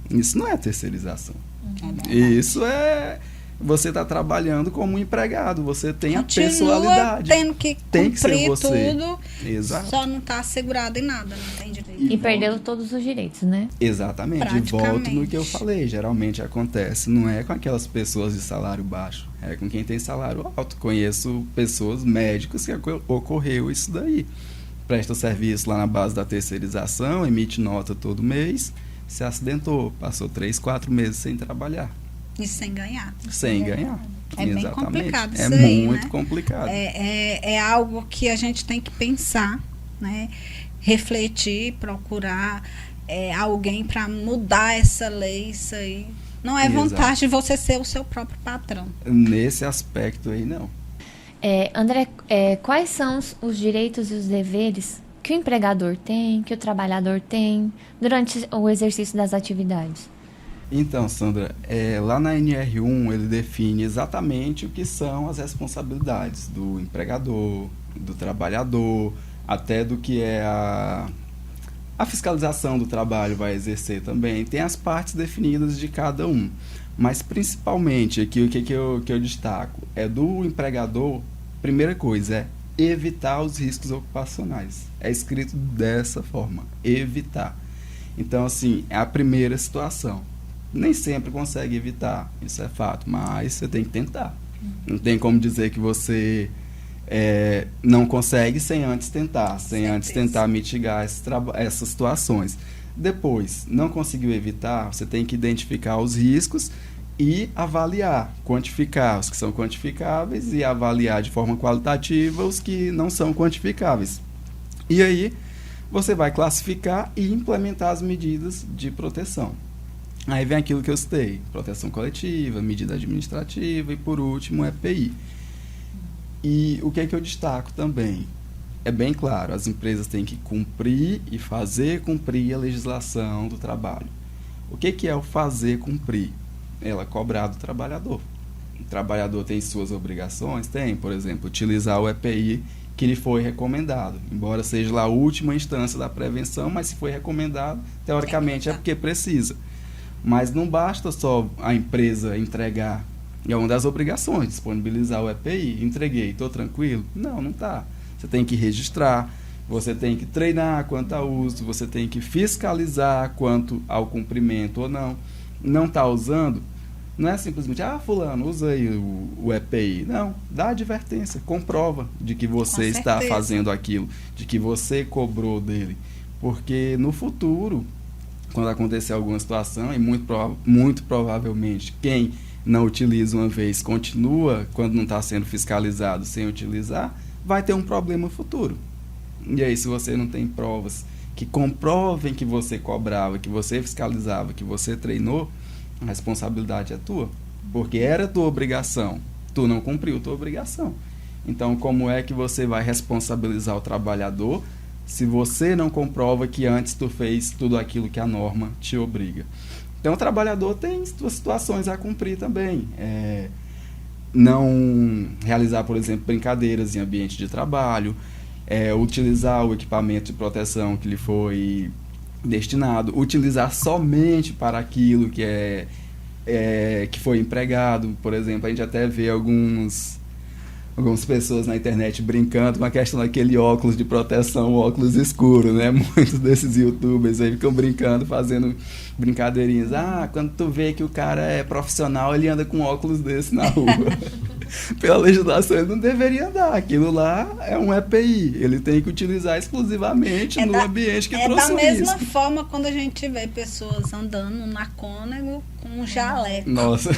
Isso não é terceirização. Isso é... Você está trabalhando como um empregado, você tem a personalidade. Tendo que cumprir ser você. Tudo, exato. Só não está assegurado em nada, não tem direito. E perdeu todos os direitos, né? Exatamente, e volto no que eu falei, geralmente acontece, não é com aquelas pessoas de salário baixo, é com quem tem salário alto. Conheço pessoas, médicos, que ocorreu isso daí. Presta serviço lá na base da terceirização, emite nota todo mês, se acidentou, passou 3, 4 meses sem trabalhar. E sem ganhar. Sem ganhar. É exatamente. Bem complicado isso é aí, muito né? complicado. É algo que a gente tem que pensar, né? Refletir, procurar alguém para mudar essa lei, isso aí. Não é vantagem você ser o seu próprio patrão. Nesse aspecto aí, não. André, quais são os direitos e os deveres que o empregador tem, que o trabalhador tem durante o exercício das atividades? Então, Sandra, lá na NR1 ele define exatamente o que são as responsabilidades do empregador, do trabalhador, até do que é a fiscalização do trabalho vai exercer também. Tem as partes definidas de cada um. Mas, principalmente, aqui o que eu destaco é do empregador, primeira coisa, é evitar os riscos ocupacionais. É escrito dessa forma, evitar. Então, assim, é a primeira situação. Nem sempre consegue evitar, isso é fato, mas você tem que tentar. Não tem como dizer que você não consegue sem antes tentar, sem antes tentar mitigar essas situações. Depois, não conseguiu evitar, você tem que identificar os riscos e avaliar, quantificar os que são quantificáveis e avaliar de forma qualitativa os que não são quantificáveis. E aí, você vai classificar e implementar as medidas de proteção. Aí vem aquilo que eu citei, proteção coletiva, medida administrativa e, por último, EPI. E o que é que eu destaco também? É bem claro, as empresas têm que cumprir e fazer cumprir a legislação do trabalho. O que é o fazer cumprir? Ela cobrar do trabalhador. O trabalhador tem suas obrigações? Tem, por exemplo, utilizar o EPI que lhe foi recomendado. Embora seja lá a última instância da prevenção, mas se foi recomendado, teoricamente é porque precisa. Mas não basta só a empresa entregar, é uma das obrigações, disponibilizar o EPI, entreguei, estou tranquilo? Não está. Você tem que registrar, você tem que treinar quanto ao uso, você tem que fiscalizar quanto ao cumprimento ou não. Não está usando, não é simplesmente, fulano, usa aí o EPI. Não, dá advertência, comprova de que você está fazendo aquilo, de que você cobrou dele. Porque no futuro, quando acontecer alguma situação, e muito provavelmente quem não utiliza uma vez continua, quando não está sendo fiscalizado sem utilizar, vai ter um problema futuro. E aí, se você não tem provas que comprovem que você cobrava, que você fiscalizava, que você treinou, a responsabilidade é tua. Porque era tua obrigação, tu não cumpriu tua obrigação. Então, como é que você vai responsabilizar o trabalhador se você não comprova que antes tu fez tudo aquilo que a norma te obriga? Então, o trabalhador tem suas situações a cumprir também. Não realizar, por exemplo, brincadeiras em ambiente de trabalho, utilizar o equipamento de proteção que lhe foi destinado, utilizar somente para aquilo que foi empregado. Por exemplo, a gente até vê alguns algumas pessoas na internet brincando com a questão daquele óculos de proteção, óculos escuro, né? Muitos desses youtubers aí ficam brincando, fazendo brincadeirinhas. Quando tu vê que o cara é profissional, ele anda com óculos desse na rua. Pela legislação, ele não deveria andar. Aquilo lá é um EPI. Ele tem que utilizar exclusivamente no ambiente que trouxe o risco. É da mesma forma quando a gente vê pessoas andando na Cônego com um jaleco. Nossa,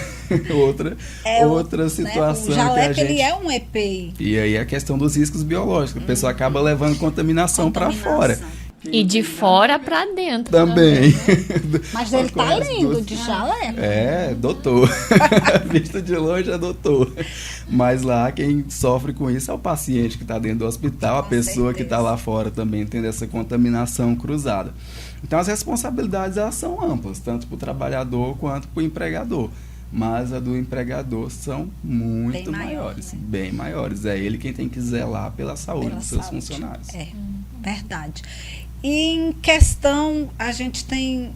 outra situação, né? O jaleco, que a gente... ele é um EPI. E aí a questão dos riscos biológicos. A pessoa acaba levando contaminação para fora. E de fora para dentro. Também. Mas ele tá lindo, de jaleco. É, doutor. Visto de longe é doutor. Mas lá quem sofre com isso é o paciente que está dentro do hospital, a pessoa que está lá fora também tendo essa contaminação cruzada. Então as responsabilidades elas são amplas, tanto para o trabalhador quanto para o empregador. Mas a do empregador são muito maiores, bem maiores. É ele quem tem que zelar pela saúde dos seus funcionários. É, verdade. E em questão, a gente tem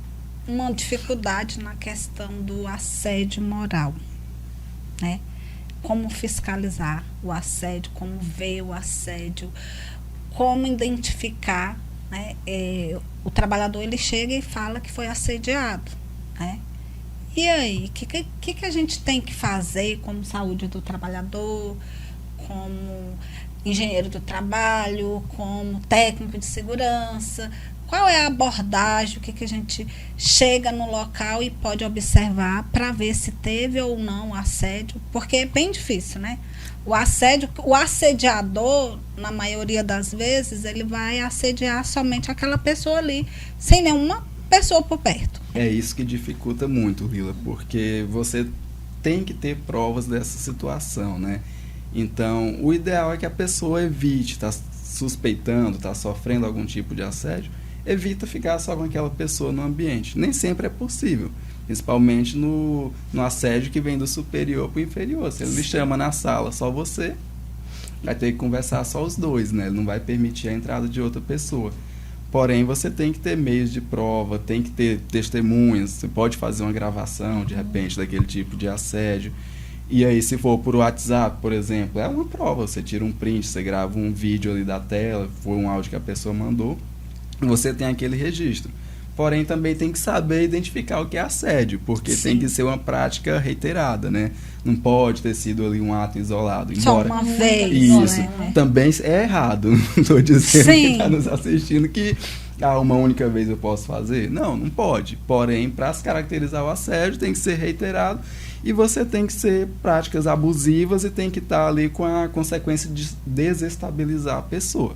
uma dificuldade na questão do assédio moral, né? Como fiscalizar o assédio, como ver o assédio, como identificar, né? O trabalhador, ele chega e fala que foi assediado, né? E aí, o que a gente tem que fazer como saúde do trabalhador, como engenheiro do trabalho, como técnico de segurança? Qual é a abordagem, o que a gente chega no local e pode observar para ver se teve ou não assédio? Porque é bem difícil, né? O assediador, na maioria das vezes, ele vai assediar somente aquela pessoa ali, sem nenhuma pessoa por perto. É isso que dificulta muito, Lila, porque você tem que ter provas dessa situação, né? Então, o ideal é que a pessoa evite, está suspeitando, está sofrendo algum tipo de assédio, evita ficar só com aquela pessoa no ambiente. Nem sempre é possível, principalmente no assédio que vem do superior para o inferior. Se ele lhe chama na sala só você, vai ter que conversar só os dois, né? Ele não vai permitir a entrada de outra pessoa. Porém, você tem que ter meios de prova, tem que ter testemunhas, você pode fazer uma gravação, de repente, daquele tipo de assédio. E aí, se for por WhatsApp, por exemplo, é uma prova. Você tira um print, você grava um vídeo ali da tela, foi um áudio que a pessoa mandou, você tem aquele registro. Porém, também tem que saber identificar o que é assédio, porque tem que ser uma prática reiterada, né? Não pode ter sido ali um ato isolado. Só uma vez. Isso. Né? Também é errado. Não estou dizendo Sim. que está nos assistindo que uma única vez eu posso fazer. Não pode. Porém, para se caracterizar o assédio, tem que ser reiterado. E você tem que ser práticas abusivas e tem que estar ali com a consequência de desestabilizar a pessoa.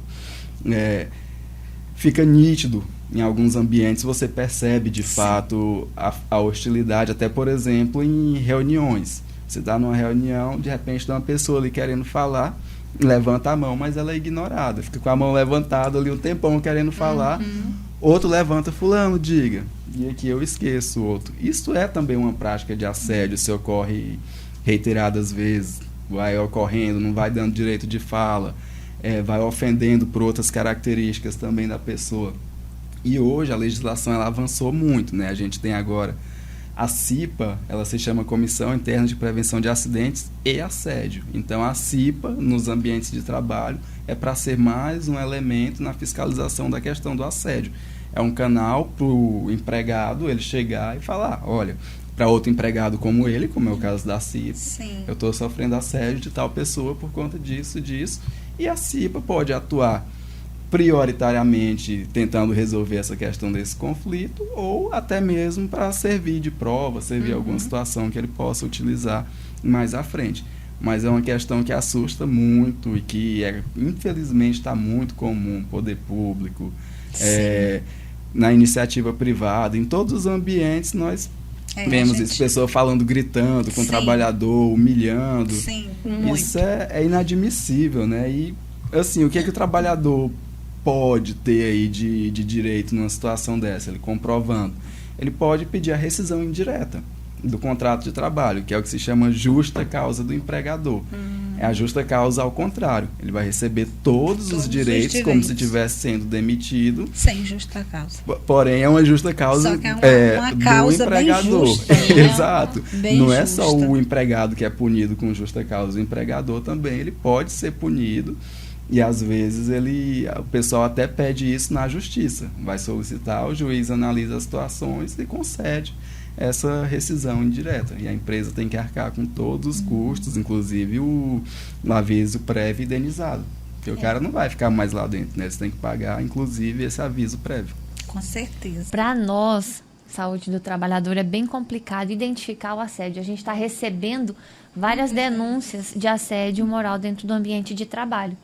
Fica nítido, em alguns ambientes você percebe de fato a hostilidade, até por exemplo em reuniões. Você está numa reunião, de repente tem uma pessoa ali querendo falar, levanta a mão, mas ela é ignorada. Fica com a mão levantada ali um tempão querendo falar. Outro levanta, fulano, diga. E aqui eu esqueço o outro. Isso é também uma prática de assédio, se ocorre reiteradas vezes, vai ocorrendo, não vai dando direito de fala, vai ofendendo por outras características também da pessoa. E hoje a legislação ela avançou muito, né? A gente tem agora a CIPA, ela se chama Comissão Interna de Prevenção de Acidentes e Assédio. Então a CIPA, nos ambientes de trabalho, é para ser mais um elemento na fiscalização da questão do assédio. É um canal para o empregado ele chegar e falar, olha, para outro empregado como ele, como é o caso da CIPA, Sim. eu estou sofrendo assédio de tal pessoa por conta disso, e a CIPA pode atuar prioritariamente tentando resolver essa questão desse conflito ou até mesmo para servir de prova, servir alguma situação que ele possa utilizar mais à frente. Mas é uma questão que assusta muito e que infelizmente está muito comum, poder público, na iniciativa privada, em todos os ambientes nós vemos isso, pessoa falando, gritando com o trabalhador, humilhando. Sim, muito. Isso é inadmissível, né? E assim, o que o trabalhador pode ter aí de direito numa situação dessa, ele comprovando? Ele pode pedir a rescisão indireta do contrato de trabalho, que é o que se chama justa causa do empregador. A justa causa ao contrário. Ele vai receber todos os direitos como se estivesse sendo demitido. Sem justa causa. Porém, é uma justa causa, só que é uma causa do empregador. Bem justa, Exato. Bem não é justa. só o empregado que é punido com justa causa. O empregador também ele pode ser punido. E às vezes o pessoal até pede isso na justiça. Vai solicitar, o juiz analisa as situações e concede essa rescisão indireta. E a empresa tem que arcar com todos os custos, inclusive o aviso prévio indenizado. Porque o cara não vai ficar mais lá dentro, né? Você tem que pagar, inclusive, esse aviso prévio. Com certeza. Para nós, saúde do trabalhador, é bem complicado identificar o assédio. A gente está recebendo várias denúncias de assédio moral dentro do ambiente de trabalho.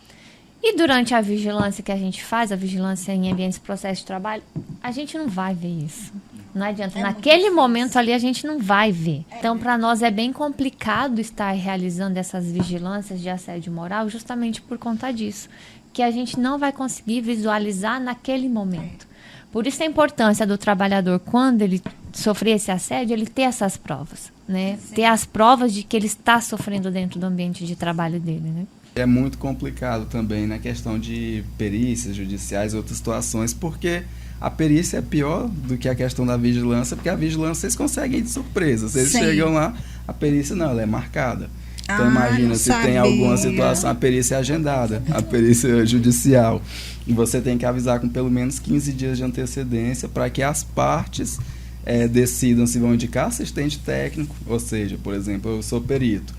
E durante a vigilância que a gente faz, a vigilância em ambientes de processo de trabalho, a gente não vai ver isso. Não adianta. Naquele momento ali a gente não vai ver. Então, para nós é bem complicado estar realizando essas vigilâncias de assédio moral justamente por conta disso. Que a gente não vai conseguir visualizar naquele momento. Por isso a importância do trabalhador, quando ele sofrer esse assédio, ele ter essas provas, né? Ter as provas de que ele está sofrendo dentro do ambiente de trabalho dele, né? É muito complicado também na questão de perícias judiciais e outras situações, porque a perícia é pior do que a questão da vigilância, porque a vigilância vocês conseguem ir de surpresa. Vocês chegam lá, a perícia não, ela é marcada. Então imagina se tem alguma situação, a perícia é agendada, a perícia judicial. E você tem que avisar com pelo menos 15 dias de antecedência para que as partes decidam se vão indicar assistente técnico, ou seja, por exemplo, eu sou perito.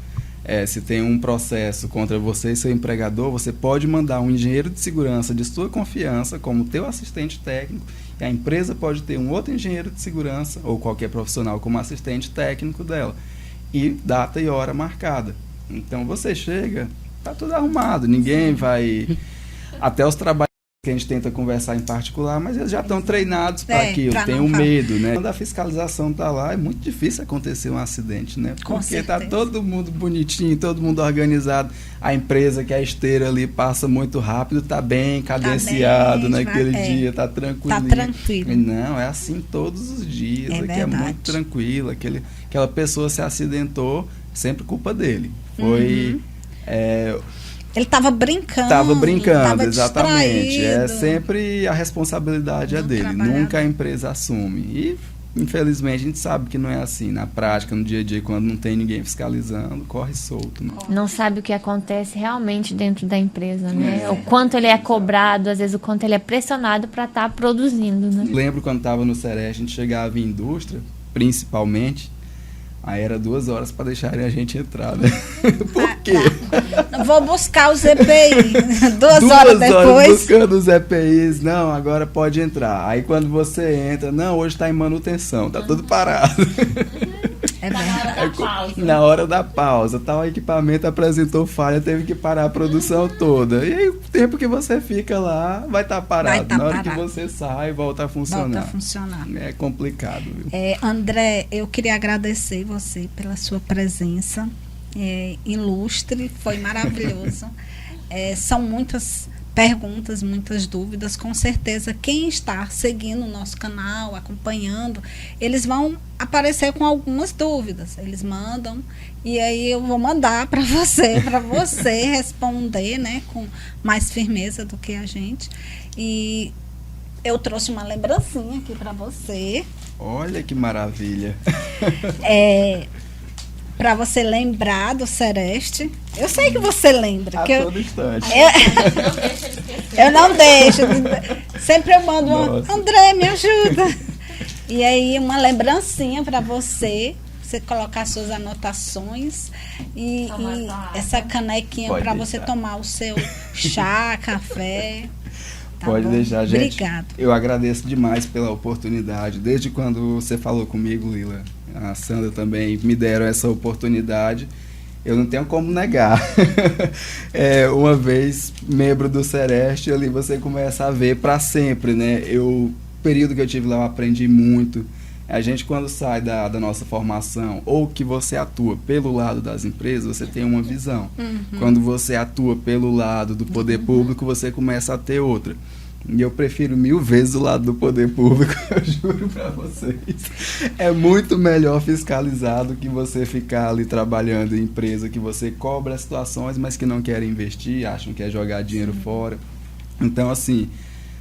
Se tem um processo contra você e seu empregador, você pode mandar um engenheiro de segurança de sua confiança como teu assistente técnico, e a empresa pode ter um outro engenheiro de segurança ou qualquer profissional como assistente técnico dela, e data e hora marcada. Então você chega, tá tudo arrumado, ninguém vai... Até os trabalhadores que a gente tenta conversar em particular, mas eles já estão treinados para aquilo, tem um medo, né? Quando a fiscalização está lá, é muito difícil acontecer um acidente, né? Porque está todo mundo bonitinho, todo mundo organizado, a empresa que é a esteira ali passa muito rápido, está bem cadenciado naquele dia, está tranquilo. Está tranquilo. Não, é assim todos os dias, aqui é muito tranquilo, aquela pessoa se acidentou, sempre culpa dele. Foi... Ele estava brincando. Estava brincando, exatamente. Distraído. Sempre a responsabilidade é dele. Nunca a empresa assume. E, infelizmente, a gente sabe que não é assim. Na prática, no dia a dia, quando não tem ninguém fiscalizando, corre solto. Né? Não sabe o que acontece realmente dentro da empresa, né? O quanto ele é cobrado, às vezes o quanto ele é pressionado para estar produzindo, né? Lembro quando estava no Sereste, a gente chegava em indústria, principalmente, aí era 2 horas para deixarem a gente entrar, né? Por quê? Vou buscar os EPI. 2 horas 2 horas depois. buscando os EPIs. Não, agora pode entrar. Aí quando você entra, não, hoje está em manutenção, tá tudo parado. É verdade. Na hora da pausa, tal equipamento apresentou falha, teve que parar a produção toda. E aí o tempo que você fica lá vai estar parado. Na hora que você sai, volta a funcionar. É complicado, viu? André, eu queria agradecer você pela sua presença ilustre, foi maravilhoso. São muitas perguntas, muitas dúvidas. Com certeza, quem está seguindo o nosso canal, acompanhando, eles vão aparecer com algumas dúvidas. Eles mandam e aí eu vou mandar para você responder, né, com mais firmeza do que a gente. E eu trouxe uma lembrancinha aqui para você. Olha que maravilha. Para você lembrar do Sereste. Eu sei que você lembra. A todo instante. Eu não deixo. Sempre eu mando André, me ajuda. E aí, uma lembrancinha para você colocar suas anotações e essa canequinha para você tomar o seu chá, café. Pode deixar, gente. Obrigado. Eu agradeço demais pela oportunidade. Desde quando você falou comigo, Lila, a Sandra também me deram essa oportunidade. Eu não tenho como negar. Uma vez membro do Sereste, ali você começa a ver para sempre, né? O período que eu tive lá, eu aprendi muito. A gente, quando sai da nossa formação, ou que você atua pelo lado das empresas, você tem uma visão. Quando você atua pelo lado do poder público, você começa a ter outra. E eu prefiro 1000 vezes o lado do poder público, eu juro para vocês. É muito melhor fiscalizar do que você ficar ali trabalhando em empresa que você cobra as situações, mas que não querem investir, acham que é jogar dinheiro fora. Então, assim,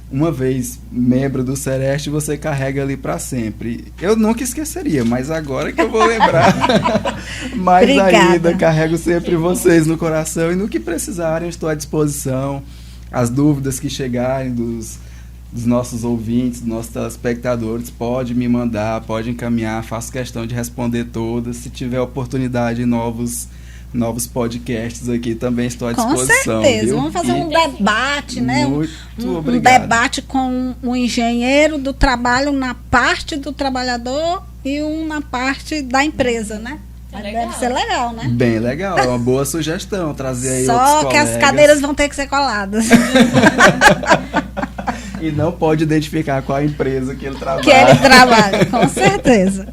uma vez membro do Sereste, você carrega ali para sempre. Eu nunca esqueceria, mas agora que eu vou lembrar. Mais ainda, carrego sempre vocês no coração e no que precisarem, estou à disposição. As dúvidas que chegarem dos nossos ouvintes, dos nossos telespectadores, pode me mandar, pode encaminhar, faço questão de responder todas. Se tiver oportunidade em novos podcasts aqui, também estou à disposição. Com certeza, viu? vamos fazer um debate, né? Muito Um obrigado. debate com um engenheiro do trabalho na parte do trabalhador e um na parte da empresa, né? Deve ser legal, né? Bem legal, é uma boa sugestão, trazer aí outros Só que colegas. as cadeiras vão ter que ser coladas. E não pode identificar qual a empresa que ele trabalha. Que ele trabalha, com certeza.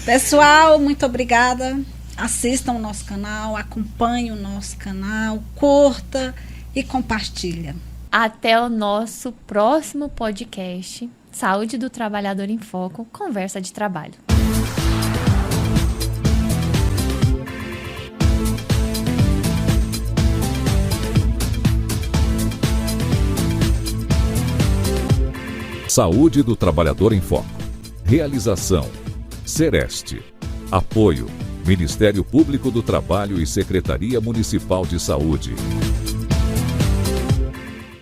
Pessoal, muito obrigada. Assistam o nosso canal, acompanhem o nosso canal, curta e compartilha. Até o nosso próximo podcast, Saúde do Trabalhador em Foco, Conversa de Trabalho. Saúde do Trabalhador em Foco. Realização: Sereste. Apoio: Ministério Público do Trabalho e Secretaria Municipal de Saúde.